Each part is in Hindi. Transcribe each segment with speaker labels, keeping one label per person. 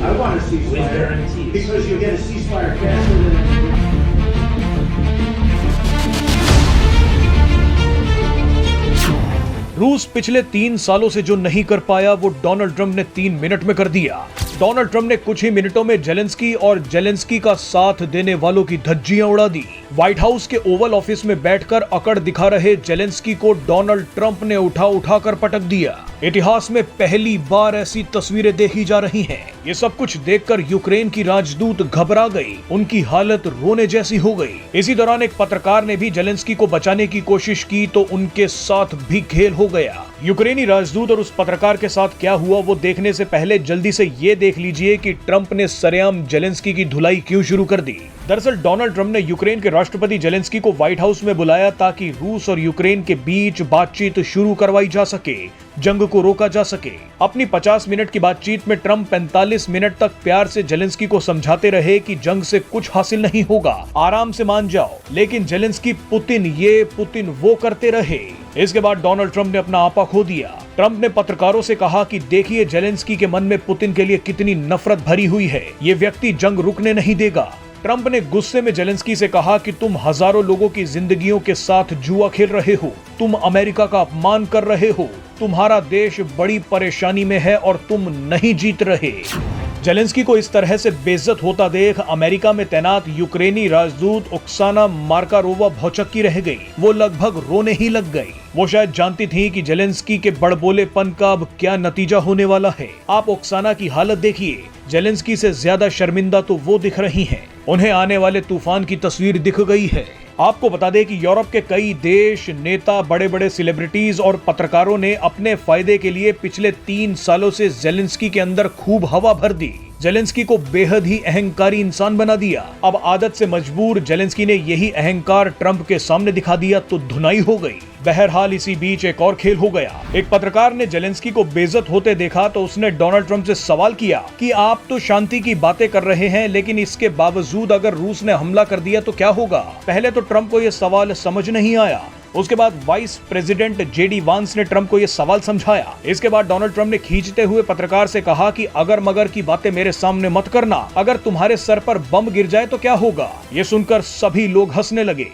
Speaker 1: I want a ceasefire.
Speaker 2: With guarantees.
Speaker 1: Because you get a ceasefire faster than...
Speaker 3: रूस पिछले 3 सालों से जो नहीं कर पाया वो डोनाल्ड ट्रंप ने 3 मिनट में कर दिया। डोनाल्ड ट्रंप ने कुछ ही मिनटों में जेलेंस्की और जेलेंस्की का साथ देने वालों की धज्जियां उड़ा दी। व्हाइट हाउस के ओवल ऑफिस में बैठकर अकड़ दिखा रहे जेलेंस्की को डोनाल्ड ट्रंप ने उठा कर पटक दिया। इतिहास में पहली बार ऐसी तस्वीरें देखी जा रही हैं। ये सब कुछ देखकर यूक्रेन की राजदूत घबरा गई, उनकी हालत रोने जैसी हो गई। इसी दौरान एक पत्रकार ने भी जेलेंस्की को बचाने की कोशिश की तो उनके साथ भी खेल हो गया। यूक्रेनी राजदूत और उस पत्रकार के साथ क्या हुआ वो देखने से पहले जल्दी से ये देख लीजिए कि ट्रंप ने सरेआम जेलेंस्की की धुलाई क्यों शुरू कर दी। दरअसल डोनाल्ड ट्रंप ने यूक्रेन के राष्ट्रपति जेलेंस्की को व्हाइट हाउस में बुलाया ताकि रूस और यूक्रेन के बीच बातचीत शुरू करवाई जा सके, जंग को रोका जा सके। अपनी 50 मिनट की बातचीत में ट्रंप 45 मिनट तक प्यार से जेलेंस्की को समझाते रहे कि जंग से कुछ हासिल नहीं होगा, आराम से मान जाओ। लेकिन जेलेंस्की पुतिन ये पुतिन वो करते रहे। इसके बाद डोनाल्ड ट्रंप ने अपना आपा खो दिया। ट्रंप ने पत्रकारों से कहा कि देखिए जेलेंस्की के मन में पुतिन के लिए कितनी नफरत भरी हुई है, ये व्यक्ति जंग रुकने नहीं देगा। ट्रंप ने गुस्से में जेलेंस्की से कहा कि तुम हजारों लोगों की जिंदगियों के साथ जुआ खेल रहे हो, तुम अमेरिका का अपमान कर रहे हो, तुम्हारा देश बड़ी परेशानी में है और तुम नहीं जीत रहे। जेलेंस्की को इस तरह से बेइज्जत होता देख अमेरिका में तैनात यूक्रेनी राजदूत ओक्साना मार्कारोवा भौचक्की रह गई। वो लगभग रोने ही लग गई। वो शायद जानती थी कि जेलेंस्की के बड़बोलेपन का अब क्या नतीजा होने वाला है। आप ओक्साना की हालत देखिए, जेलेंस्की से ज्यादा शर्मिंदा तो वो दिख रही हैं। उन्हें आने वाले तूफान की तस्वीर दिख गई है। आपको बता दें कि यूरोप के कई देश, नेता, बड़े बड़े सेलिब्रिटीज और पत्रकारों ने अपने फायदे के लिए पिछले 3 सालों से जेलेंस्की के अंदर खूब हवा भर दी। जेलेंस्की को बेहद ही अहंकारी इंसान बना दिया। अब आदत से मजबूर जेलेंस्की ने यही अहंकार ट्रंप के सामने दिखा दिया तो धुनाई हो गई। बहरहाल इसी बीच एक और खेल हो गया। एक पत्रकार ने जेलेंस्की को बेइज्जत होते देखा तो उसने डोनाल्ड ट्रंप से सवाल किया कि आप तो शांति की बातें कर रहे हैं, लेकिन इसके बावजूद अगर रूस ने हमला कर दिया तो क्या होगा? पहले तो ट्रंप को यह सवाल समझ नहीं आया। उसके बाद वाइस प्रेसिडेंट जेडी वांस ने ट्रंप को यह सवाल समझाया। इसके बाद डोनाल्ड ट्रंप ने खींचते हुए पत्रकार से कहा कि अगर मगर की बातें मेरे सामने मत करना, अगर तुम्हारे सर पर बम गिर जाए तो क्या होगा? ये सुनकर सभी लोग हंसने लगे।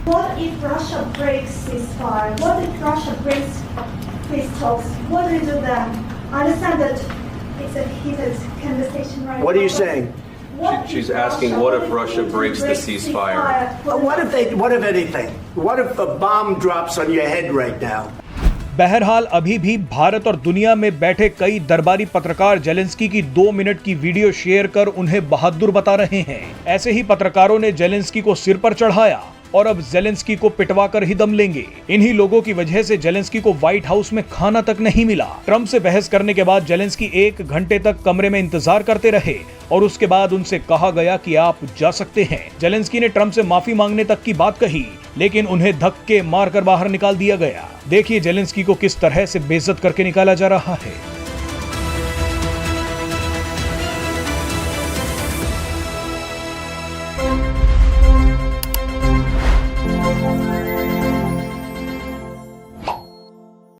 Speaker 4: What if Russia breaks ceasefire? What if Russia breaks peace talks? What do we do then? I understand that it's a heated conversation right now.
Speaker 1: What are you saying?
Speaker 5: She's asking, what if Russia breaks the ceasefire?
Speaker 1: Well, what if anything? What if a bomb drops on your head right now?
Speaker 3: बहरहाल अभी भी भारत और दुनिया में बैठे कई दरबारी पत्रकार जेलेंस्की की 2 मिनट की वीडियो शेयर कर उन्हें बहादुर बता रहे हैं। ऐसे ही पत्रकारों ने जेलेंस्की को सिर पर चढ़ाया और अब जेलेंस्की को पिटवा कर ही दम लेंगे। इन्हीं लोगों की वजह से जेलेंस्की को व्हाइट हाउस में खाना तक नहीं मिला। ट्रंप से बहस करने के बाद जेलेंस्की 1 घंटे तक कमरे में इंतजार करते रहे और उसके बाद उनसे कहा गया कि आप जा सकते हैं। जेलेंस्की ने ट्रंप से माफी मांगने तक की बात कही, लेकिन उन्हें धक्के मारकर बाहर निकाल दिया गया। देखिए जेलेंस्की को किस तरह से बेइज्जत करके निकाला जा रहा है।